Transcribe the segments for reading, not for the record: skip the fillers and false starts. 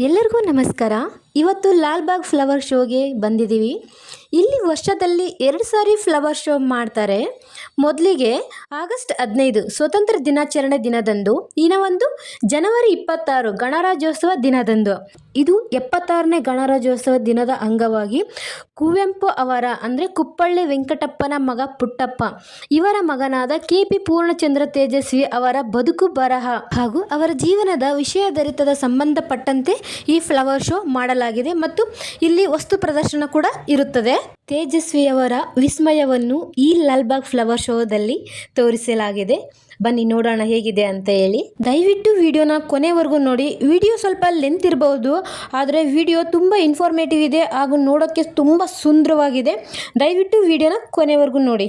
ಎಲ್ಲರಿಗೂ ನಮಸ್ಕಾರ. ಇವತ್ತು ಲಾಲ್ಬಾಗ್ ಫ್ಲವರ್ ಶೋಗೆ ಬಂದಿದ್ದೀವಿ. ಇಲ್ಲಿ ವರ್ಷದಲ್ಲಿ 2 ಸಾರಿ ಫ್ಲವರ್ ಶೋ ಮಾಡ್ತಾರೆ. ಮೊದಲಿಗೆ ಆಗಸ್ಟ್ 15 ಸ್ವತಂತ್ರ ದಿನಾಚರಣೆ ದಿನದಂದು, ಇನ್ನು ಒಂದು ಜನವರಿ 26 ಗಣರಾಜ್ಯೋತ್ಸವ ದಿನದಂದು. ಇದು 76ನೇ ಗಣರಾಜ್ಯೋತ್ಸವ ದಿನದ ಅಂಗವಾಗಿ ಕುವೆಂಪು ಅವರ ಅಂದರೆ ಕುಪ್ಪಳ್ಳಿ ವೆಂಕಟಪ್ಪನ ಮಗ ಪುಟ್ಟಪ್ಪ ಇವರ ಮಗನಾದ KP ಪೂರ್ಣಚಂದ್ರ ತೇಜಸ್ವಿ ಅವರ ಬದುಕು ಬರಹ ಹಾಗೂ ಅವರ ಜೀವನದ ವಿಷಯಾಧಾರಿತದ ಸಂಬಂಧಪಟ್ಟಂತೆ ಈ ಫ್ಲವರ್ ಶೋ ಮಾಡಲಾಗಿದೆ ಮತ್ತು ಇಲ್ಲಿ ವಸ್ತು ಪ್ರದರ್ಶನ ಕೂಡ ಇರುತ್ತದೆ. ತೇಜಸ್ವಿಯವರ ವಿಸ್ಮಯವನ್ನು ಈ ಲಾಲ್ಬಾಗ್ ಫ್ಲವರ್ ಶೋದಲ್ಲಿ ತೋರಿಸಲಾಗಿದೆ. ಬನ್ನಿ ನೋಡೋಣ ಹೇಗಿದೆ ಅಂತ ಹೇಳಿ. ದಯವಿಟ್ಟು ವಿಡಿಯೋನ ಕೊನೆವರೆಗೂ ನೋಡಿ. ವಿಡಿಯೋ ಸ್ವಲ್ಪ ಲೆಂತ್ ಇರಬಹುದು, ಆದರೆ ವಿಡಿಯೋ ತುಂಬ ಇನ್ಫಾರ್ಮೇಟಿವ್ ಇದೆ ಹಾಗೂ ನೋಡೋಕ್ಕೆ ತುಂಬ ಸುಂದರವಾಗಿದೆ. ದಯವಿಟ್ಟು ವಿಡಿಯೋನ ಕೊನೆವರೆಗೂ ನೋಡಿ.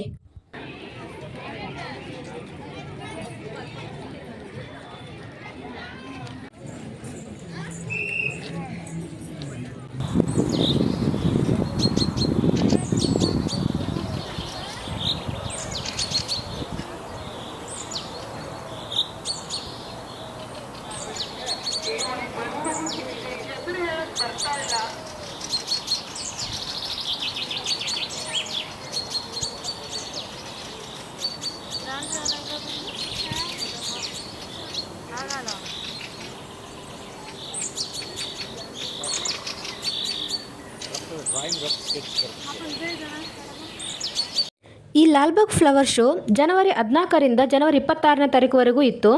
ಈ ಲಾಲ್ಬಾಗ್ ಫ್ಲವರ್ ಶೋ ಜನವರಿ 14ರಿಂದ ಜನವರಿ 26ನೇ ತಾರೀಕುವರೆಗೂ ಇತ್ತು.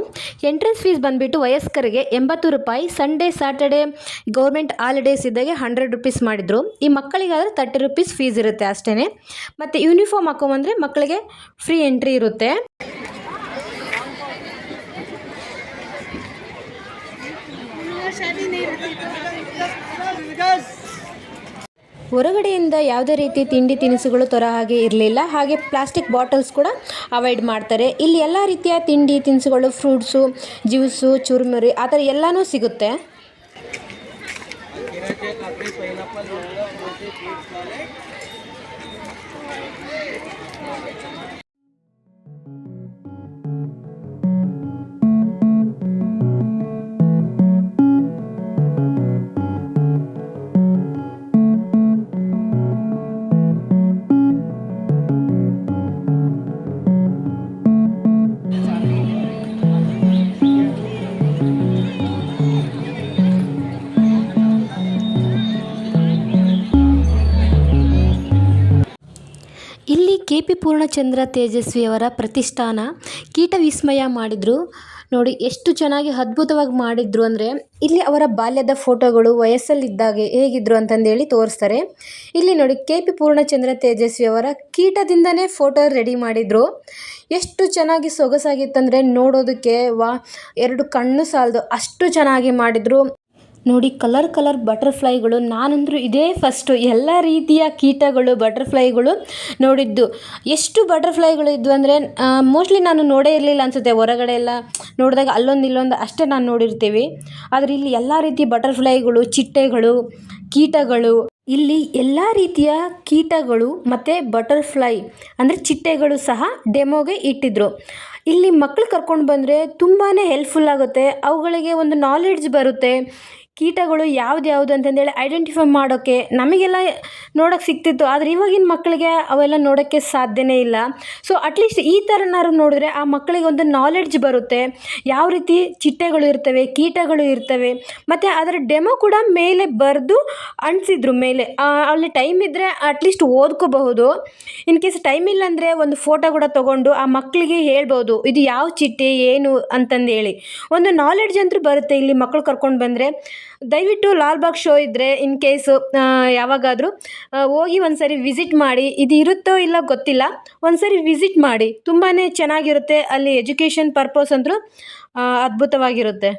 ಎಂಟ್ರೆನ್ಸ್ ಫೀಸ್ ಬಂದುಬಿಟ್ಟು ವಯಸ್ಕರಿಗೆ 80 ರೂಪಾಯಿ, ಸಂಡೇ ಸ್ಯಾಟರ್ಡೇ ಗೌರ್ಮೆಂಟ್ ಹಾಲಿಡೇಸ್ ಇದ್ದಾಗೆ 100 ರೂಪೀಸ್ ಮಾಡಿದರು. ಈ ಮಕ್ಕಳಿಗಾದರೆ 30 ರೂಪೀಸ್ ಫೀಸ್ ಇರುತ್ತೆ ಅಷ್ಟೇ. ಮತ್ತು ಯೂನಿಫಾರ್ಮ್ ಹಾಕೊಂಬಂದರೆ ಮಕ್ಕಳಿಗೆ ಫ್ರೀ ಎಂಟ್ರಿ ಇರುತ್ತೆ. ಹೊರಗಡೆಯಿಂದ ಯಾವುದೇ ರೀತಿ ತಿಂಡಿ ತಿನಿಸುಗಳು ತರೋ ಹಾಗೆ ಇರಲಿಲ್ಲ. ಹಾಗೆ ಪ್ಲಾಸ್ಟಿಕ್ ಬಾಟಲ್ಸ್ ಕೂಡ ಅವಾಯ್ಡ್ ಮಾಡ್ತಾರೆ. ಇಲ್ಲಿ ಎಲ್ಲ ರೀತಿಯ ತಿಂಡಿ ತಿನಿಸುಗಳು, ಫ್ರೂಟ್ಸು, ಜ್ಯೂಸು, ಚುರುಮುರಿ ಆ ಥರ ಎಲ್ಲನೂ ಸಿಗುತ್ತೆ. ಇಲ್ಲಿ KP ಪೂರ್ಣಚಂದ್ರ ತೇಜಸ್ವಿಯವರ ಪ್ರತಿಷ್ಠಾನ ಕೀಟ ವಿಸ್ಮಯ ಮಾಡಿದರು. ನೋಡಿ ಎಷ್ಟು ಚೆನ್ನಾಗಿ ಅದ್ಭುತವಾಗಿ ಮಾಡಿದ್ರು ಅಂದರೆ, ಇಲ್ಲಿ ಅವರ ಬಾಲ್ಯದ ಫೋಟೋಗಳು ವಯಸ್ಸಲ್ಲಿದ್ದಾಗೆ ಹೇಗಿದ್ರು ಅಂತಂದೇಳಿ ತೋರಿಸ್ತಾರೆ. ಇಲ್ಲಿ ನೋಡಿ KP ಪೂರ್ಣಚಂದ್ರ ತೇಜಸ್ವಿಯವರ ಕೀಟದಿಂದನೇ ಫೋಟೋ ರೆಡಿ ಮಾಡಿದರು. ಎಷ್ಟು ಚೆನ್ನಾಗಿ ಸೊಗಸಾಗಿತ್ತಂದರೆ ನೋಡೋದಕ್ಕೆ ಎರಡು ಕಣ್ಣು ಸಾಲದು ಅಷ್ಟು ಚೆನ್ನಾಗಿ ಮಾಡಿದರು. ನೋಡಿ ಕಲರ್ ಬಟರ್ಫ್ಲೈಗಳು, ನಾನಂದರೂ ಇದೇ ಫಸ್ಟು ಎಲ್ಲ ರೀತಿಯ ಕೀಟಗಳು, ಬಟರ್ಫ್ಲೈಗಳು ನೋಡಿದ್ದು. ಎಷ್ಟು ಬಟರ್ಫ್ಲೈಗಳು ಇದ್ವು ಅಂದರೆ ಮೋಸ್ಟ್ಲಿ ನಾನು ನೋಡೇ ಇರಲಿಲ್ಲ ಅನಿಸುತ್ತೆ. ಹೊರಗಡೆ ಎಲ್ಲ ನೋಡಿದಾಗ ಅಲ್ಲೊಂದು ಇಲ್ಲೊಂದು ಅಷ್ಟೇ ನಾನು ನೋಡಿರ್ತೀವಿ. ಆದರೆ ಇಲ್ಲಿ ಎಲ್ಲ ರೀತಿ ಬಟರ್ಫ್ಲೈಗಳು, ಚಿಟ್ಟೆಗಳು, ಕೀಟಗಳು, ಇಲ್ಲಿ ಎಲ್ಲ ರೀತಿಯ ಕೀಟಗಳು ಮತ್ತು ಬಟರ್ಫ್ಲೈ ಅಂದರೆ ಚಿಟ್ಟೆಗಳು ಸಹ ಡೆಮೋಗೆ ಇಟ್ಟಿದ್ರು. ಇಲ್ಲಿ ಮಕ್ಕಳು ಕರ್ಕೊಂಡು ಬಂದರೆ ತುಂಬಾ ಹೆಲ್ಪ್ಫುಲ್ ಆಗುತ್ತೆ. ಅವುಗಳಿಗೆ ಒಂದು ನಾಲೆಡ್ಜ್ ಬರುತ್ತೆ. ಕೀಟಗಳು ಯಾವ್ದು ಅಂತಂದೇಳಿ ಐಡೆಂಟಿಫೈ ಮಾಡೋಕ್ಕೆ ನಮಗೆಲ್ಲ ನೋಡೋಕ್ಕೆ ಸಿಗ್ತಿತ್ತು. ಆದರೆ ಇವಾಗಿನ ಮಕ್ಕಳಿಗೆ ಅವೆಲ್ಲ ನೋಡೋಕ್ಕೆ ಸಾಧ್ಯನೇ ಇಲ್ಲ. ಸೊ ಅಟ್ಲೀಸ್ಟ್ ಈ ಥರನಾದ್ರು ನೋಡಿದ್ರೆ ಆ ಮಕ್ಕಳಿಗೆ ಒಂದು ನಾಲೆಡ್ಜ್ ಬರುತ್ತೆ. ಯಾವ ರೀತಿ ಚಿಟ್ಟೆಗಳು ಇರ್ತವೆ, ಕೀಟಗಳು ಇರ್ತವೆ, ಮತ್ತು ಅದರ ಡೆಮೋ ಕೂಡ ಮೇಲೆ ಬರೆದು ಅಂಟಿಸಿದ್ರು ಮೇಲೆ. ಅಲ್ಲಿ ಟೈಮ್ ಇದ್ದರೆ ಅಟ್ಲೀಸ್ಟ್ ಓದ್ಕೋಬಹುದು. ಇನ್ ಕೇಸ್ ಟೈಮ್ ಇಲ್ಲ ಅಂದರೆ ಒಂದು ಫೋಟೋ ಕೂಡ ತೊಗೊಂಡು ಆ ಮಕ್ಕಳಿಗೆ ಹೇಳ್ಬೋದು ಇದು ಯಾವ ಚಿಟ್ಟೆ ಏನು ಅಂತಂದೇಳಿ. ಒಂದು ನಾಲೆಡ್ಜ್ ಅಂತೂ ಬರುತ್ತೆ ಇಲ್ಲಿ ಮಕ್ಕಳು ಕರ್ಕೊಂಡು ಬಂದರೆ. ದಯವಿಟ್ಟು ಲಾಲ್ಬಾಗ್ ಶೋ ಇದ್ದರೆ ಇನ್ ಕೇಸು ಯಾವಾಗಾದರೂ ಹೋಗಿ ಒಂದ್ಸರಿ ವಿಸಿಟ್ ಮಾಡಿ. ಇದು ಇರುತ್ತೋ ಇಲ್ಲ ಗೊತ್ತಿಲ್ಲ, ಒಂದ್ಸರಿ ವಿಸಿಟ್ ಮಾಡಿ. ತುಂಬಾ ಚೆನ್ನಾಗಿರುತ್ತೆ. ಅಲ್ಲಿ ಎಜುಕೇಷನ್ ಪರ್ಪಸ್ ಅಂತೂ ಅದ್ಭುತವಾಗಿರುತ್ತೆ.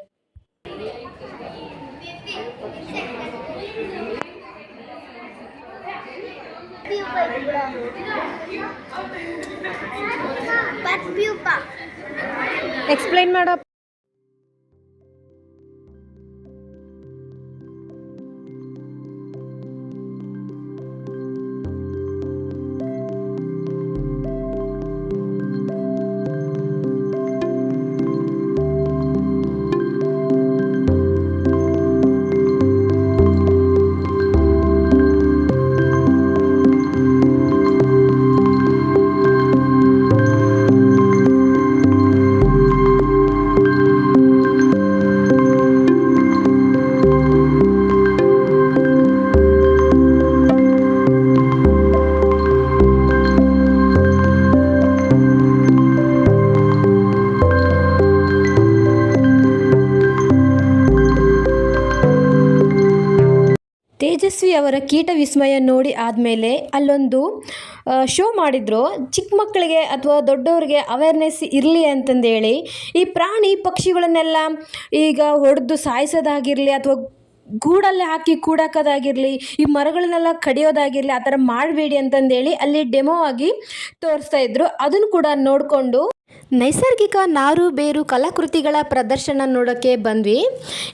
ಎಕ್ಸ್ಪ್ಲೈನ್ ಮಾಡೋ. ತೇಜಸ್ವಿ ಅವರ ಕೀಟ ವಿಸ್ಮಯ ನೋಡಿ ಆದಮೇಲೆ ಅಲ್ಲೊಂದು ಶೋ ಮಾಡಿದ್ರು, ಚಿಕ್ಕ ಮಕ್ಕಳಿಗೆ ಅಥವಾ ದೊಡ್ಡವ್ರಿಗೆ ಅವೇರ್ನೆಸ್ ಇರಲಿ ಅಂತಂದೇಳಿ ಈ ಪ್ರಾಣಿ ಪಕ್ಷಿಗಳನ್ನೆಲ್ಲ ಈಗ ಹೊಡೆದು ಸಾಯಿಸೋದಾಗಿರಲಿ ಅಥವಾ ಗೂಡಲ್ಲಿ ಹಾಕಿ ಕೂಡಾಕೋದಾಗಿರಲಿ, ಈ ಮರಗಳನ್ನೆಲ್ಲ ಕಡಿಯೋದಾಗಿರಲಿ ಆ ಥರ ಮಾಡಬೇಡಿ ಅಂತಂದೇಳಿ ಅಲ್ಲಿ ಡೆಮೋ ಆಗಿ ತೋರಿಸ್ತಾ ಇದ್ರು. ಅದನ್ನು ಕೂಡ ನೋಡಿಕೊಂಡು ನೈಸರ್ಗಿಕ ನಾರು ಬೇರು ಕಲಾಕೃತಿಗಳ ಪ್ರದರ್ಶನ ನೋಡೋಕ್ಕೆ ಬಂದ್ವಿ.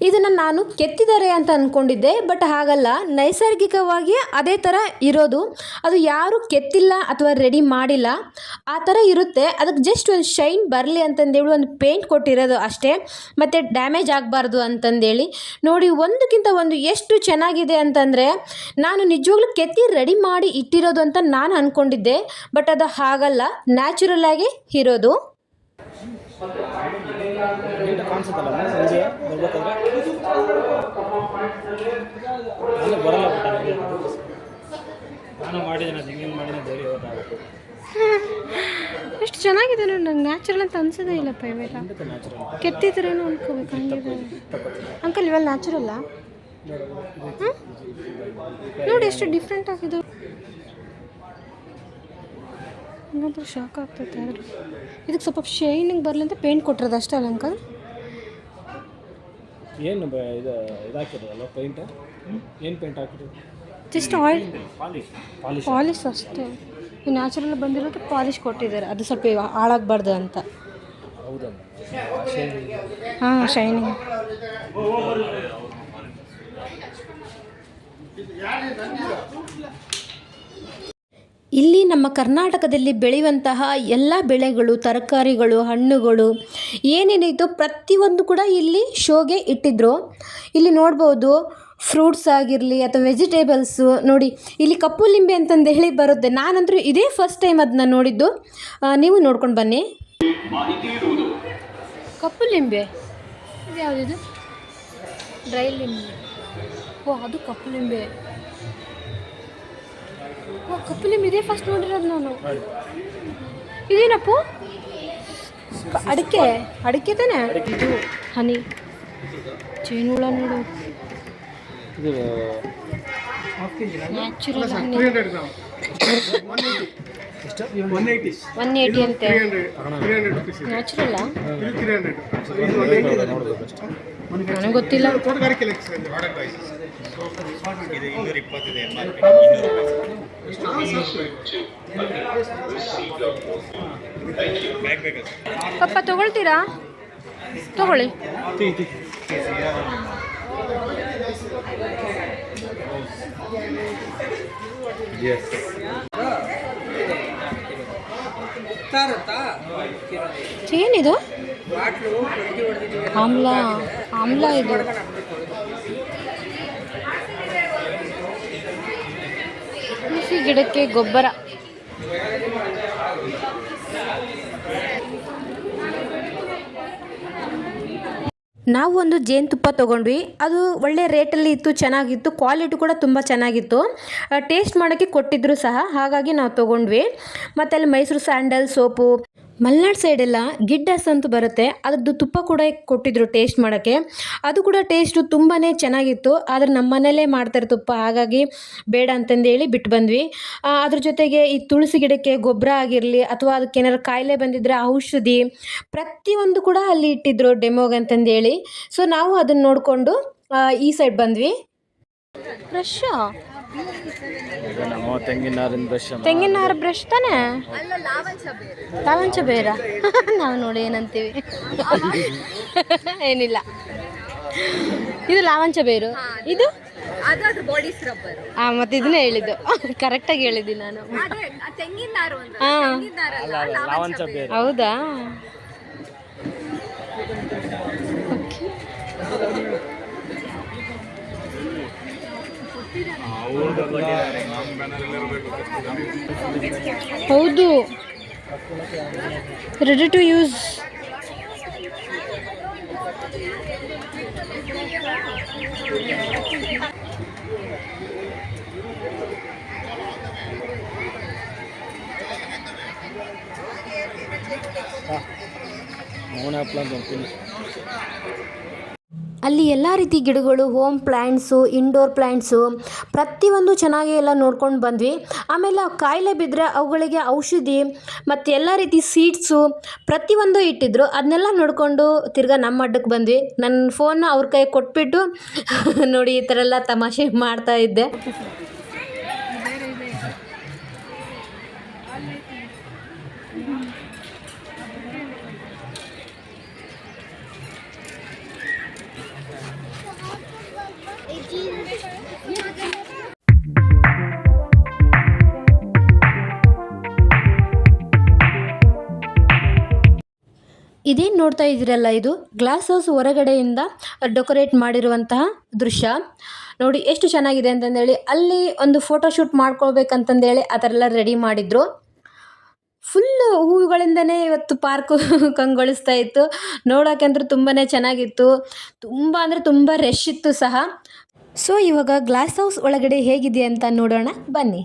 ಇದನ್ನು ನಾನು ಕೆತ್ತಿದ್ದಾರೆ ಅಂತ ಅಂದ್ಕೊಂಡಿದ್ದೆ, ಬಟ್ ಹಾಗಲ್ಲ, ನೈಸರ್ಗಿಕವಾಗಿ ಅದೇ ಥರ ಇರೋದು. ಅದು ಯಾರು ಕೆತ್ತಿಲ್ಲ ಅಥವಾ ರೆಡಿ ಮಾಡಿಲ್ಲ, ಆ ಥರ ಇರುತ್ತೆ. ಅದಕ್ಕೆ ಜಸ್ಟ್ ಒಂದು ಶೈನ್ ಬರಲಿ ಅಂತಂದೇಳಿ ಒಂದು ಪೇಂಟ್ ಕೊಟ್ಟಿರೋದು ಅಷ್ಟೇ, ಮತ್ತು ಡ್ಯಾಮೇಜ್ ಆಗಬಾರ್ದು ಅಂತಂದೇಳಿ. ನೋಡಿ, ಒಂದಕ್ಕಿಂತ ಒಂದು ಎಷ್ಟು ಚೆನ್ನಾಗಿದೆ ಅಂತಂದರೆ, ನಾನು ನಿಜವಾಗ್ಲೂ ಕೆತ್ತಿ ರೆಡಿ ಮಾಡಿ ಇಟ್ಟಿರೋದು ಅಂತ ನಾನು ಅಂದ್ಕೊಂಡಿದ್ದೆ, ಬಟ್ ಅದು ಹಾಗಲ್ಲ, ನ್ಯಾಚುರಲ್ ಆಗಿ ಇರೋದು. ಕಾಣಿಸುತ್ತಲ್ಲ ಬರಲ್ಲ, ನಾನು ಮಾಡಿದ್ದೇನೆ, ಹೆಂಗೆ ಮಾಡಿದ ಧೈರ್ಯ ಗೊತ್ತಾಗುತ್ತೆ. ಎಷ್ಟು ಚೆನ್ನಾಗಿದೆ ನೋಡಿ, ನಂಗೆ ನ್ಯಾಚುರಲ್ ಅಂತ ಅನ್ಸೋದೇ ಇಲ್ಲಪ್ಪ. ಇವೆಲ್ಲ ಕೆತ್ತಿದ್ರೇನು ಅನ್ಕೋಬೇಕು. ಹಂಗಿದೆ ಅಂಕಲ್, ಇವೆಲ್ಲ ನ್ಯಾಚುರಲ್ಲ. ನೋಡಿ ಎಷ್ಟು ಡಿಫ್ರೆಂಟ್ ಆಗಿದೆ. ಹಂಗಂದ್ರೆ ಶಾಕ್ ಆಗ್ತೈತೆ. ಆದರೆ ಇದಕ್ಕೆ ಸ್ವಲ್ಪ ಶೈನಿಂಗ್ ಬರಲಿ ಅಂತ ಪೇಂಟ್ ಕೊಟ್ಟಿರೋದು ಅಷ್ಟೇ ಅಲ್ಲ ಅಂಕಲ್? ಏನು ಇದು ಹಾಕಿರೋದಲ್ಲ ಪೇಂಟ್? ಏನು ಪೇಂಟ್ ಹಾಕಿರೋದು? ಜಸ್ಟ್ ಆಯಿಲ್ ಪಾಲಿಶ್ ಅಷ್ಟೇ. ಈ ನ್ಯಾಚುರಲ್ ಬಂದಿರೋಕ್ಕೆ ಪಾಲಿಶ್ ಕೊಟ್ಟಿದ್ದಾರೆ, ಅದು ಸ್ವಲ್ಪ ಹಾಳಾಗಬಾರ್ದು ಅಂತ. ಹಾಂ, ಶೈನಿಂಗ್. ಇಲ್ಲಿ ನಮ್ಮ ಕರ್ನಾಟಕದಲ್ಲಿ ಬೆಳೆಯುವಂತಹ ಎಲ್ಲ ಬೆಳೆಗಳು, ತರಕಾರಿಗಳು, ಹಣ್ಣುಗಳು ಏನೇನಿತ್ತು ಪ್ರತಿಯೊಂದು ಕೂಡ ಇಲ್ಲಿ ಶೋಗೆ ಇಟ್ಟಿದ್ರು. ಇಲ್ಲಿ ನೋಡ್ಬೋದು, ಫ್ರೂಟ್ಸ್ ಆಗಿರಲಿ ಅಥವಾ ವೆಜಿಟೇಬಲ್ಸು. ನೋಡಿ, ಇಲ್ಲಿ ಕಪ್ಪು ಲಿಂಬೆ ಅಂತಂದು ಹೇಳಿ ಬರುತ್ತೆ. ನಾನಂತರೂ ಇದೇ ಫಸ್ಟ್ ಟೈಮ್ ಅದನ್ನ ನೋಡಿದ್ದು. ನೀವು ನೋಡ್ಕೊಂಡು ಬನ್ನಿ. ಕಪ್ಪು ಲಿಂಬೆ ಇದು ಯಾವುದಿದು? ಡ್ರೈ ಲಿಂಬೆ. ಓ, ಅದು ಕಪ್ಪು ಲಿಂಬೆ. ಕಪ್ಪು ಲಿಂಬೆ ಇದೇ ಫಸ್ಟ್ ನೋಡಿರೋದು ನಾನು. ಇದೇನಪ್ಪು? ಅಡಿಕೆ ತಾನೆ ಇದು? ಹನಿ ಚೈನ್ ಹುಳ ನೋಡು, ನ್ಯಾಚುರಲ್ ಹನಿ. 180 ಅಂತೆ. ನ್ಯಾಚುರಲ್ಲ, ನನಗೆ ಗೊತ್ತಿಲ್ಲ. ಪಪ್ಪ ತಗೊಳ್ತೀರಾ? ತಗೊಳ್ಳಿ. ಏನಿದು? ಆಮ್ಲ ಇದು. ತುಳಸಿ ಗಿಡಕ್ಕೆ ಗೊಬ್ಬರ. ನಾವು ಒಂದು ಜೇನುತುಪ್ಪ ತೊಗೊಂಡ್ವಿ. ಅದು ಒಳ್ಳೆ ರೇಟಲ್ಲಿ ಇತ್ತು, ಚೆನ್ನಾಗಿತ್ತು, ಕ್ವಾಲಿಟಿ ಕೂಡ ತುಂಬ ಚೆನ್ನಾಗಿತ್ತು. ಟೇಸ್ಟ್ ಮಾಡೋಕ್ಕೆ ಕೊಟ್ಟಿದ್ದರು ಸಹ, ಹಾಗಾಗಿ ನಾವು ತೊಗೊಂಡ್ವಿ. ಮತ್ತು ಅಲ್ಲಿ ಮೈಸೂರು ಸ್ಯಾಂಡಲ್ ಸೋಪು, ಮಲೆನಾಡು ಸೈಡೆಲ್ಲ ಗಿಡ್ಡಸ್ ಅಂತ ಬರುತ್ತೆ, ಅದ್ರದ್ದು ತುಪ್ಪ ಕೂಡ ಕೊಟ್ಟಿದ್ದರು ಟೇಸ್ಟ್ ಮಾಡೋಕ್ಕೆ. ಅದು ಕೂಡ ಟೇಸ್ಟು ತುಂಬಾ ಚೆನ್ನಾಗಿತ್ತು. ಆದರೆ ನಮ್ಮ ಮನೇಲೇ ಮಾಡ್ತಾರೆ ತುಪ್ಪ, ಹಾಗಾಗಿ ಬೇಡ ಅಂತಂದೇಳಿ ಬಿಟ್ಟು ಬಂದ್ವಿ. ಅದ್ರ ಜೊತೆಗೆ ಈ ತುಳಸಿ ಗಿಡಕ್ಕೆ ಗೊಬ್ಬರ ಆಗಿರಲಿ ಅಥವಾ ಅದಕ್ಕೆ ಏನಾರು ಕಾಯಿಲೆ ಬಂದಿದ್ದರೆ ಔಷಧಿ ಪ್ರತಿಯೊಂದು ಕೂಡ ಅಲ್ಲಿ ಇಟ್ಟಿದ್ರು ಡೆಮೋಗೆ ಅಂತಂದೇಳಿ. ಸೊ ನಾವು ಅದನ್ನು ನೋಡಿಕೊಂಡು ಈ ಸೈಡ್ ಬಂದ್ವಿ. ಫ್ರೆಶ್ಶಾ? ತೆಂಗಿನಾರು ಬ್ರಷ್ ತಾನೇ? ಲಾವಂಚ ಬೇರ ನಾವು ನೋಡಿ ಏನಂತೀವಿ. ಏನಿಲ್ಲ, ಇದು ಲಾವಂಚ ಬೇರು, ಇದು ಬಾಡಿ ಸ್ಕ್ರಬ್ಬರ್. ಮತ್ತೆ ಇದನ್ನೇ ಹೇಳಿದ್ದು, ಕರೆಕ್ಟಾಗಿ ಹೇಳಿದ್ದೀನಿ ನಾನು. ಹೌದಾ? ಹೌದು, ರೆಡಿ ಟು ಯೂಸ್. ಅಲ್ಲಿ ಎಲ್ಲ ರೀತಿ ಗಿಡಗಳು, ಹೋಮ್ ಪ್ಲ್ಯಾಂಟ್ಸು, ಇಂಡೋರ್ ಪ್ಲ್ಯಾಂಟ್ಸು ಪ್ರತಿಯೊಂದು ಚೆನ್ನಾಗಿ ಎಲ್ಲ ನೋಡ್ಕೊಂಡು ಬಂದ್ವಿ. ಆಮೇಲೆ ಕಾಯಿಲೆ ಬಿದ್ದರೆ ಅವುಗಳಿಗೆ ಔಷಧಿ ಮತ್ತು ಎಲ್ಲ ರೀತಿ ಸೀಡ್ಸು ಪ್ರತಿಯೊಂದು ಇಟ್ಟಿದ್ರು. ಅದನ್ನೆಲ್ಲ ನೋಡಿಕೊಂಡು ತಿರ್ಗಾ ನಮ್ಮ ಅಡ್ಡಕ್ಕೆ ಬಂದ್ವಿ. ನನ್ನ ಫೋನ್ನ ಅವ್ರ ಕೈ ಕೊಟ್ಬಿಟ್ಟು ನೋಡಿ ಈ ಥರ ಎಲ್ಲ ತಮಾಷೆ ಮಾಡ್ತಾ ಇದ್ದೆ. ಇದೇನು ನೋಡ್ತಾ ಇದ್ದೀರಲ್ಲ, ಇದು ಗ್ಲಾಸ್ ಹೌಸ್ ಹೊರಗಡೆಯಿಂದ ಡೆಕೋರೇಟ್ ಮಾಡಿರುವಂತಹ ದೃಶ್ಯ. ನೋಡಿ ಎಷ್ಟು ಚೆನ್ನಾಗಿದೆ ಅಂತಂದೇಳಿ. ಅಲ್ಲಿ ಒಂದು ಫೋಟೋಶೂಟ್ ಮಾಡ್ಕೊಳ್ಬೇಕಂತಂದೇಳಿ ಆ ಥರ ಎಲ್ಲ ರೆಡಿ ಮಾಡಿದ್ರು. ಫುಲ್ ಹೂವುಗಳಿಂದನೇ ಇವತ್ತು ಪಾರ್ಕು ಕಂಗೊಳಿಸ್ತಾ ಇತ್ತು. ನೋಡೋಕ್ಕಂದ್ರೂ ತುಂಬಾ ಚೆನ್ನಾಗಿತ್ತು. ತುಂಬ ಅಂದರೆ ತುಂಬ ರಶ್ ಇತ್ತು ಸಹ. ಸೊ ಇವಾಗ ಗ್ಲಾಸ್ ಹೌಸ್ ಒಳಗಡೆ ಹೇಗಿದೆ ಅಂತ ನೋಡೋಣ ಬನ್ನಿ.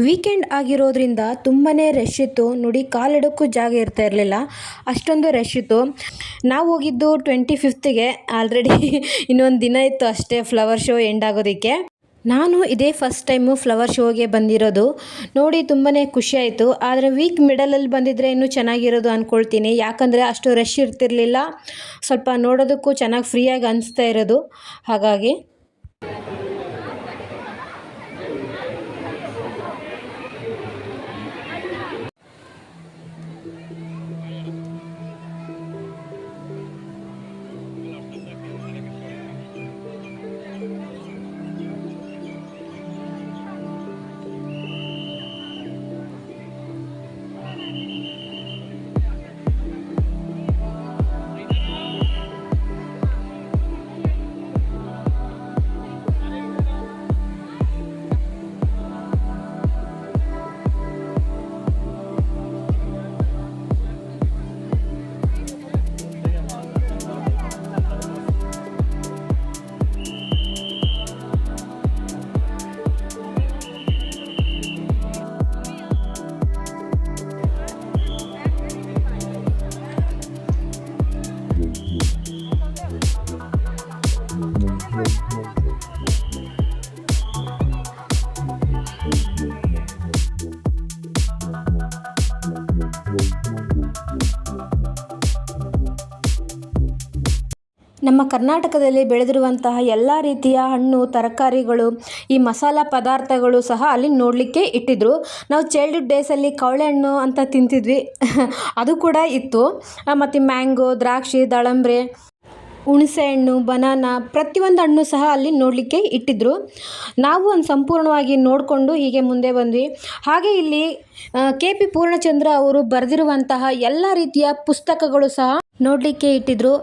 ವೀಕೆಂಡ್ ಆಗಿರೋದ್ರಿಂದ ತುಂಬಾ ರಶ್ ಇತ್ತು. ನೋಡಿ ಕಾಲಿಡೋಕ್ಕೂ ಜಾಗ ಇರ್ತಾ ಇರಲಿಲ್ಲ, ಅಷ್ಟೊಂದು ರಶ್ ಇತ್ತು. ನಾವು ಹೋಗಿದ್ದು 25ಗೆ. ಆಲ್ರೆಡಿ ಇನ್ನೊಂದು ದಿನ ಇತ್ತು ಅಷ್ಟೇ ಫ್ಲವರ್ ಶೋ ಎಂಡ್ ಆಗೋದಕ್ಕೆ. ನಾನು ಇದೇ ಫಸ್ಟ್ ಟೈಮು ಫ್ಲವರ್ ಶೋಗೆ ಬಂದಿರೋದು. ನೋಡಿ ತುಂಬಾ ಖುಷಿ ಆಯಿತು. ಆದರೆ ವೀಕ್ ಮಿಡಲಲ್ಲಿ ಬಂದಿದ್ದರೆ ಇನ್ನೂ ಚೆನ್ನಾಗಿರೋದು ಅಂದ್ಕೊಳ್ತೀನಿ. ಯಾಕಂದರೆ ಅಷ್ಟು ರಶ್ ಇರ್ತಿರಲಿಲ್ಲ, ಸ್ವಲ್ಪ ನೋಡೋದಕ್ಕೂ ಚೆನ್ನಾಗಿ ಫ್ರೀಯಾಗಿ ಅನಿಸ್ತಾ ಇರೋದು. ಹಾಗಾಗಿ ನಮ್ಮ ಕರ್ನಾಟಕದಲ್ಲಿ ಬೆಳೆದಿರುವಂತಹ ಎಲ್ಲ ರೀತಿಯ ಹಣ್ಣು ತರಕಾರಿಗಳು, ಈ ಮಸಾಲ ಪದಾರ್ಥಗಳು ಸಹ ಅಲ್ಲಿ ನೋಡಲಿಕ್ಕೆ ಇಟ್ಟಿದ್ದರು. ನಾವು ಚೈಲ್ಡ್ಹುಡ್ ಡೇಸಲ್ಲಿ ಕವಳೆ ಹಣ್ಣು ಅಂತ ತಿಂತಿದ್ವಿ, ಅದು ಕೂಡ ಇತ್ತು. ಮತ್ತು ಮ್ಯಾಂಗೋ, ದ್ರಾಕ್ಷಿ, ದಾಳಂಬ್ರೆ, ಹುಣಸೆಹಣ್ಣು, ಬನಾನಾ ಪ್ರತಿಯೊಂದು ಹಣ್ಣು ಸಹ ಅಲ್ಲಿ ನೋಡಲಿಕ್ಕೆ ಇಟ್ಟಿದ್ದರು. ನಾವು ಒಂದು ಸಂಪೂರ್ಣವಾಗಿ ನೋಡಿಕೊಂಡು ಹೀಗೆ ಮುಂದೆ ಬಂದ್ವಿ. ಹಾಗೆ ಇಲ್ಲಿ KP ಪೂರ್ಣಚಂದ್ರ ಅವರು ಬರೆದಿರುವಂತಹ ಎಲ್ಲ ರೀತಿಯ ಪುಸ್ತಕಗಳು ಸಹ ನೋಡಲಿಕ್ಕೆ ಇಟ್ಟಿದ್ದರು.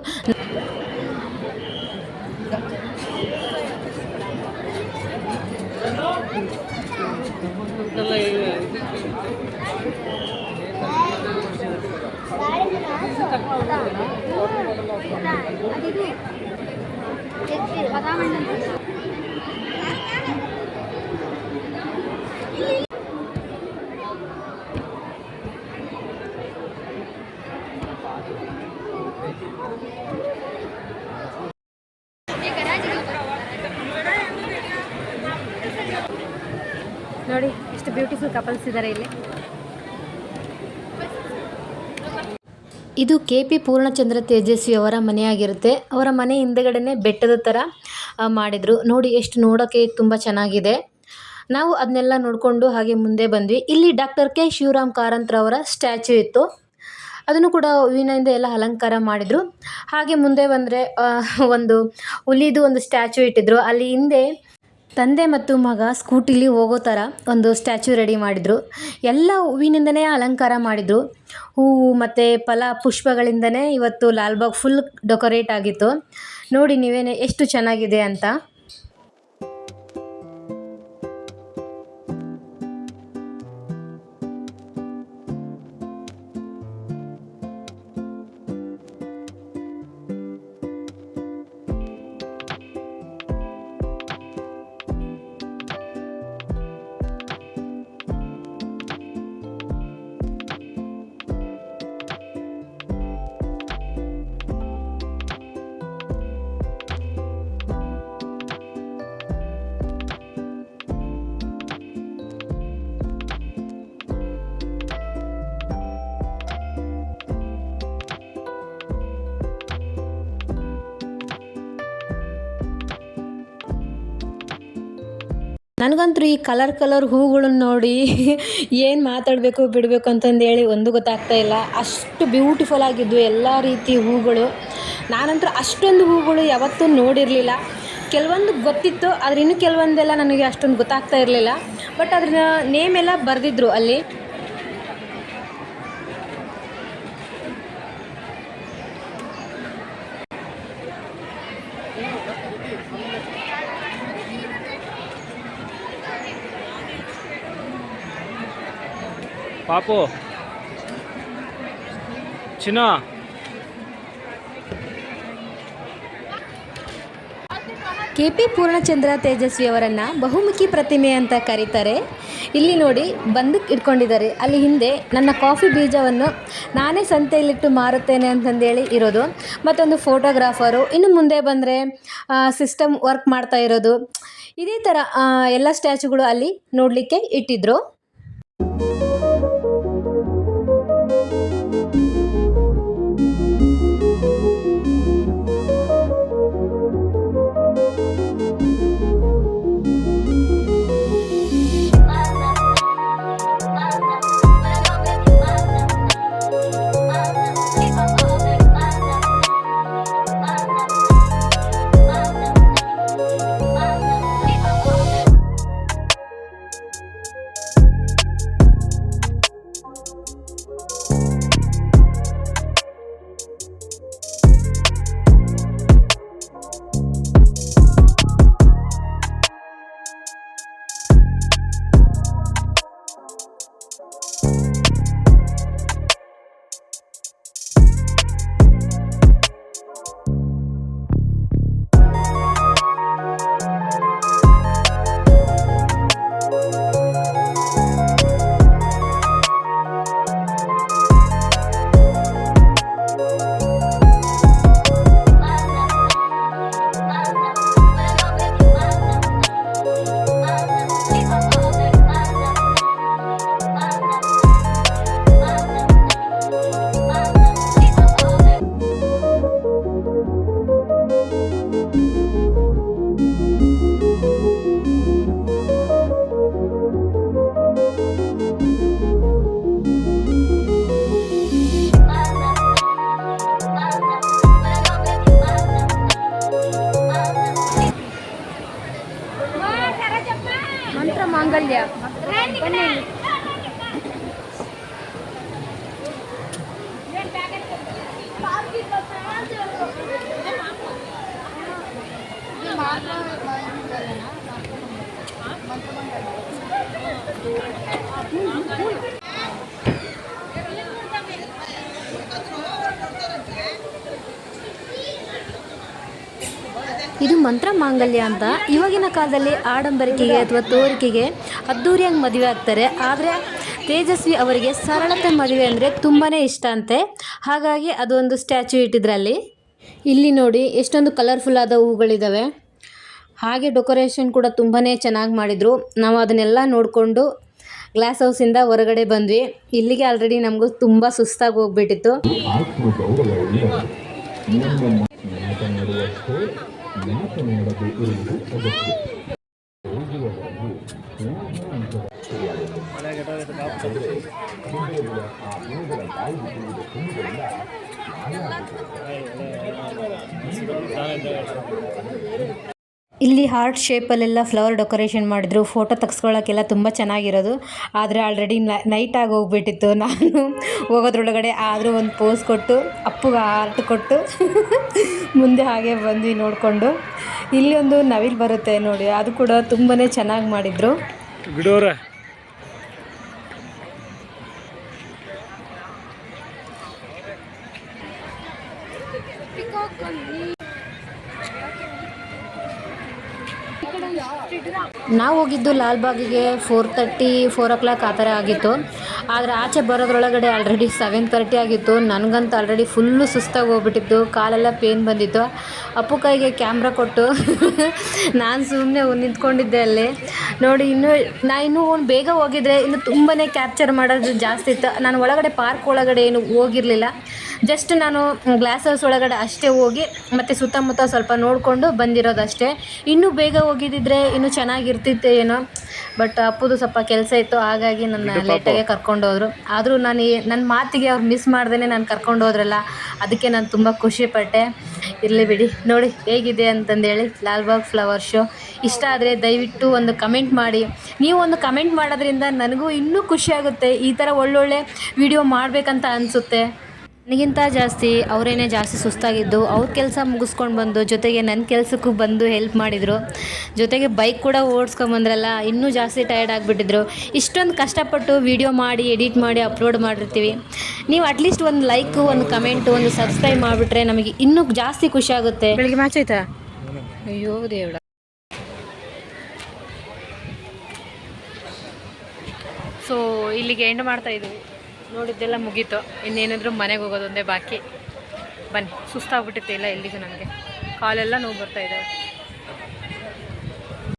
ನೋಡಿ ಎಷ್ಟು ಬ್ಯೂಟಿಫುಲ್ ಕಪಲ್ಸ್ ಇದ್ದಾರೆ ಇಲ್ಲಿ. ಇದು KP ಪೂರ್ಣಚಂದ್ರ ತೇಜಸ್ವಿ ಅವರ ಮನೆಯಾಗಿರುತ್ತೆ. ಅವರ ಮನೆ ಹಿಂದೆಗಡೆನೆ ಬೆಟ್ಟದ ಥರ ಮಾಡಿದರು. ನೋಡಿ ಎಷ್ಟು ನೋಡೋಕ್ಕೆ ತುಂಬ ಚೆನ್ನಾಗಿದೆ. ನಾವು ಅದನ್ನೆಲ್ಲ ನೋಡಿಕೊಂಡು ಹಾಗೆ ಮುಂದೆ ಬಂದ್ವಿ. ಇಲ್ಲಿ ಡಾಕ್ಟರ್ K ಶಿವರಾಮ್ ಕಾರಂತರವರ ಸ್ಟ್ಯಾಚ್ಯೂ ಇತ್ತು. ಅದನ್ನು ಕೂಡ ಹೂವಿನಿಂದ ಎಲ್ಲ ಅಲಂಕಾರ ಮಾಡಿದರು. ಹಾಗೆ ಮುಂದೆ ಬಂದರೆ ಒಂದು ಹುಲಿದು ಒಂದು ಸ್ಟ್ಯಾಚ್ಯೂ ಇಟ್ಟಿದ್ರು. ಅಲ್ಲಿ ಹಿಂದೆ ತಂದೆ ಮತ್ತು ಮಗ ಸ್ಕೂಟಿಲಿ ಹೋಗೋ ಥರ ಒಂದು ಸ್ಟ್ಯಾಚ್ಯೂ ರೆಡಿ ಮಾಡಿದರು. ಎಲ್ಲ ಹೂವಿನಿಂದನೇ ಅಲಂಕಾರ ಮಾಡಿದರು. ಹೂವು ಮತ್ತು ಪುಷ್ಪಗಳಿಂದನೇ ಇವತ್ತು ಲಾಲ್ಬಾಗ್ ಫುಲ್ ಡೆಕೋರೇಟ್ ಆಗಿತ್ತು. ನೋಡಿ ನೀವೇನೇ ಎಷ್ಟು ಚೆನ್ನಾಗಿದೆ ಅಂತ. ನನಗಂತೂ ಈ ಕಲರ್ ಹೂಗಳನ್ನ ನೋಡಿ ಏನು ಮಾತಾಡಬೇಕು ಬಿಡಬೇಕು ಅಂತಂದೇಳಿ ಒಂದು ಗೊತ್ತಾಗ್ತಾ ಇಲ್ಲ. ಅಷ್ಟು ಬ್ಯೂಟಿಫುಲ್ ಆಗಿದ್ವು ಎಲ್ಲ ರೀತಿ ಹೂಗಳು. ನಾನಂತೂ ಅಷ್ಟೊಂದು ಹೂಗಳು ಯಾವತ್ತೂ ನೋಡಿರಲಿಲ್ಲ. ಕೆಲವೊಂದು ಗೊತ್ತಿತ್ತು, ಆದರೆ ಇನ್ನು ಕೆಲವೊಂದೆಲ್ಲ ನನಗೆ ಅಷ್ಟೊಂದು ಗೊತ್ತಾಗ್ತಾ ಇರಲಿಲ್ಲ. ಬಟ್ ಅದ್ರ ನೇಮ್ ಎಲ್ಲ ಬರೆದಿದ್ರು ಅಲ್ಲಿ. ಪಾಪು ಚಿನ್ನ KP ಪೂರ್ಣಚಂದ್ರ ತೇಜಸ್ವಿ ಅವರನ್ನು ಬಹುಮುಖಿ ಪ್ರತಿಮೆ ಅಂತ ಕರೀತಾರೆ. ಇಲ್ಲಿ ನೋಡಿ ಬಂದೂಕ್ ಇಟ್ಕೊಂಡಿದ್ದಾರೆ. ಅಲ್ಲಿ ಹಿಂದೆ ನನ್ನ ಕಾಫಿ ಬೀಜವನ್ನು ನಾನೇ ಸಂತೆಯಲ್ಲಿಟ್ಟು ಮಾರುತ್ತೇನೆ ಅಂತಂದೇಳಿ ಇರೋದು. ಮತ್ತೊಂದು ಫೋಟೋಗ್ರಾಫರು. ಇನ್ನು ಮುಂದೆ ಬಂದರೆ ಸಿಸ್ಟಮ್ ವರ್ಕ್ ಮಾಡ್ತಾ ಇರೋದು. ಇದೇ ಥರ ಎಲ್ಲ ಸ್ಟ್ಯಾಚ್ಯೂಗಳು ಅಲ್ಲಿ ನೋಡಲಿಕ್ಕೆ ಇಟ್ಟಿದ್ರು. ಮಂತ್ರ ಮಾಂಗಲ್ಯ ಬನ್ನಿ. ಇದು ಮಂತ್ರ ಮಾಂಗಲ್ಯ ಅಂತ. ಇವಾಗಿನ ಕಾಲದಲ್ಲಿ ಆಡಂಬರಿಕೆಗೆ ಅಥವಾ ತೋರಿಕೆಗೆ ಅದ್ದೂರಿಯಾಗಿ ಮದುವೆ ಆಗ್ತಾರೆ. ಆದರೆ ತೇಜಸ್ವಿ ಅವರಿಗೆ ಸರಳತೆ ಮದುವೆ ಅಂದರೆ ತುಂಬಾ ಇಷ್ಟ ಅಂತೆ. ಹಾಗಾಗಿ ಅದೊಂದು ಸ್ಟ್ಯಾಚ್ಯೂ ಇಟ್ಟಿದ್ರಲ್ಲಿ. ಇಲ್ಲಿ ನೋಡಿ ಎಷ್ಟೊಂದು ಕಲರ್ಫುಲ್ ಆದ ಹೂಗಳಿದ್ದಾವೆ. ಹಾಗೆ ಡೆಕೋರೇಷನ್ ಕೂಡ ತುಂಬಾ ಚೆನ್ನಾಗಿ ಮಾಡಿದರು. ನಾವು ಅದನ್ನೆಲ್ಲ ನೋಡಿಕೊಂಡು ಗ್ಲಾಸ್ ಹೌಸಿಂದ ಹೊರಗಡೆ ಬಂದ್ವಿ. ಇಲ್ಲಿಗೆ ಆಲ್ರೆಡಿ ನಮಗೂ ತುಂಬ ಸುಸ್ತಾಗಿ ಹೋಗ್ಬಿಟ್ಟಿತ್ತು. ಇಲ್ಲಿ ಹಾರ್ಟ್ ಶೇಪಲ್ಲೆಲ್ಲ ಫ್ಲವರ್ ಡೆಕೋರೇಷನ್ ಮಾಡಿದ್ರು. ಫೋಟೋ ತೆಗೆಸ್ಕೊಳ್ಳೋಕ್ಕೆಲ್ಲ ತುಂಬ ಚೆನ್ನಾಗಿರೋದು. ಆದರೆ ಆಲ್ರೆಡಿ ನೈಟ್ ಆಗಿ ಹೋಗ್ಬಿಟ್ಟಿತ್ತು. ನಾನು ಹೋಗೋದ್ರೊಳಗಡೆ ಆದರೂ ಒಂದು ಪೋಸ್ ಕೊಟ್ಟು ಅಪ್ಪಗೆ ಹಾರ್ಟ್ ಕೊಟ್ಟು ಮುಂದೆ ಹಾಗೆ ಬಂದ್ವಿ ನೋಡಿಕೊಂಡು. ಇಲ್ಲಿ ಒಂದು ನವಿಲು ಬರುತ್ತೆ ನೋಡಿ, ಅದು ಕೂಡ ತುಂಬಾ ಚೆನ್ನಾಗಿ ಮಾಡಿದರು. ನಾವು ಹೋಗಿದ್ದು ಲಾಲ್ಬಾಗಿಗೆ 4:30 4 o'clock ಆ ಥರ ಆಗಿತ್ತು. ಆದರೆ ಆಚೆ ಬರೋದ್ರೊಳಗಡೆ ಆಲ್ರೆಡಿ 7:30 ಆಗಿತ್ತು. ನನಗಂತೂ ಆಲ್ರೆಡಿ ಫುಲ್ಲು ಸುಸ್ತಾಗಿ ಹೋಗ್ಬಿಟ್ಟಿತ್ತು, ಕಾಲೆಲ್ಲ ಪೇನ್ ಬಂದಿತ್ತು. ಅಪ್ಪು ಕೈಗೆ ಕ್ಯಾಮ್ರಾ ಕೊಟ್ಟು ನಾನು ಸುಮ್ಮನೆ ನಿಂತ್ಕೊಂಡಿದ್ದೆ ಅಲ್ಲಿ ನೋಡಿ. ಇನ್ನೂ ಬೇಗ ಹೋಗಿದ್ರೆ ಇನ್ನು ತುಂಬಾ ಕ್ಯಾಪ್ಚರ್ ಮಾಡೋದು ಜಾಸ್ತಿ ಇತ್ತು. ನಾನು ಒಳಗಡೆ ಪಾರ್ಕ್ ಒಳಗಡೆ ಏನು ಹೋಗಿರಲಿಲ್ಲ. ಜಸ್ಟ್ ನಾನು ಗ್ಲಾಸ್ ಹೌಸ್ ಒಳಗಡೆ ಅಷ್ಟೇ ಹೋಗಿ ಮತ್ತು ಸುತ್ತಮುತ್ತ ಸ್ವಲ್ಪ ನೋಡಿಕೊಂಡು ಬಂದಿರೋದಷ್ಟೇ. ಇನ್ನೂ ಬೇಗ ಹೋಗಿದ್ದಿದ್ರೆ ಇನ್ನೂ ಚೆನ್ನಾಗಿರ್ತಿತ್ತು ಏನೋ. ಬಟ್ ಅಪ್ಪುದು ಸ್ವಲ್ಪ ಕೆಲಸ ಇತ್ತು, ಹಾಗಾಗಿ ನನ್ನ ಲೇಟಾಗೆ ಕರ್ಕೊಂಡೋದ್ರು. ಆದರೂ ನನ್ನ ಮಾತಿಗೆ ಅವ್ರು ಮಿಸ್ ಮಾಡ್ದೇ ನಾನು ಕರ್ಕೊಂಡು ಹೋದ್ರಲ್ಲ, ಅದಕ್ಕೆ ನಾನು ತುಂಬ ಖುಷಿಪಟ್ಟೆ. ಇರಲಿ ಬಿಡಿ. ನೋಡಿ ಹೇಗಿದೆ ಅಂತಂದೇಳಿ ಲಾಲ್ಬಾಗ್ ಫ್ಲವರ್ ಶೋ. ಇಷ್ಟ ಆದರೆ ದಯವಿಟ್ಟು ಒಂದು ಕಮೆಂಟ್ ಮಾಡಿ. ನೀವು ಒಂದು ಕಮೆಂಟ್ ಮಾಡೋದ್ರಿಂದ ನನಗೂ ಇನ್ನೂ ಖುಷಿಯಾಗುತ್ತೆ. ಈ ಥರ ಒಳ್ಳೊಳ್ಳೆ ವಿಡಿಯೋ ಮಾಡಬೇಕಂತ ಅನಿಸುತ್ತೆ. ನನಗಿಂತ ಜಾಸ್ತಿ ಅವರೇನೇ ಜಾಸ್ತಿ ಸುಸ್ತಾಗಿದ್ದು. ಅವ್ರ ಕೆಲಸ ಮುಗಿಸ್ಕೊಂಡು ಬಂದು ಜೊತೆಗೆ ನನ್ನ ಕೆಲಸಕ್ಕೂ ಬಂದು ಹೆಲ್ಪ್ ಮಾಡಿದರು. ಜೊತೆಗೆ ಬೈಕ್ ಕೂಡ ಓಡಿಸ್ಕೊಂಬಂದ್ರಲ್ಲ, ಇನ್ನೂ ಜಾಸ್ತಿ ಟಯರ್ಡ್ ಆಗಿಬಿಟ್ಟಿದ್ರು. ಇಷ್ಟೊಂದು ಕಷ್ಟಪಟ್ಟು ವಿಡಿಯೋ ಮಾಡಿ ಎಡಿಟ್ ಮಾಡಿ ಅಪ್ಲೋಡ್ ಮಾಡಿರ್ತೀವಿ. ನೀವು ಅಟ್ಲೀಸ್ಟ್ ಒಂದು ಲೈಕು, ಒಂದು ಕಮೆಂಟು, ಒಂದು ಸಬ್ಸ್ಕ್ರೈಬ್ ಮಾಡಿಬಿಟ್ರೆ ನಮಗೆ ಇನ್ನೂ ಜಾಸ್ತಿ ಖುಷಿ ಆಗುತ್ತೆ. ಬೆಳಿಗ್ಗೆ ಮ್ಯಾಚ್ ಆಯ್ತಾ? ಅಯ್ಯೋ ದೇವ್ರ. ಸೊ ಇಲ್ಲಿಗೆ ಎಂಡ್ ಮಾಡ್ತಾಯಿದ್ದೀವಿ. ನೋಡಿದ್ದೆಲ್ಲ ಮುಗೀತು. ಇನ್ನೇನಿದ್ರು ಮನೆಗೆ ಹೋಗೋದೊಂದೇ ಬಾಕಿ. ಬನ್ನಿ, ಸುಸ್ತಾಗ್ಬಿಟ್ಟಿತ್ತು ಇಲ್ಲ ಎಲ್ಲಿಗೂ. ನನಗೆ ಕಾಲೆಲ್ಲ ನೋವು ಬರ್ತಾಯಿದ್ದಾವೆ.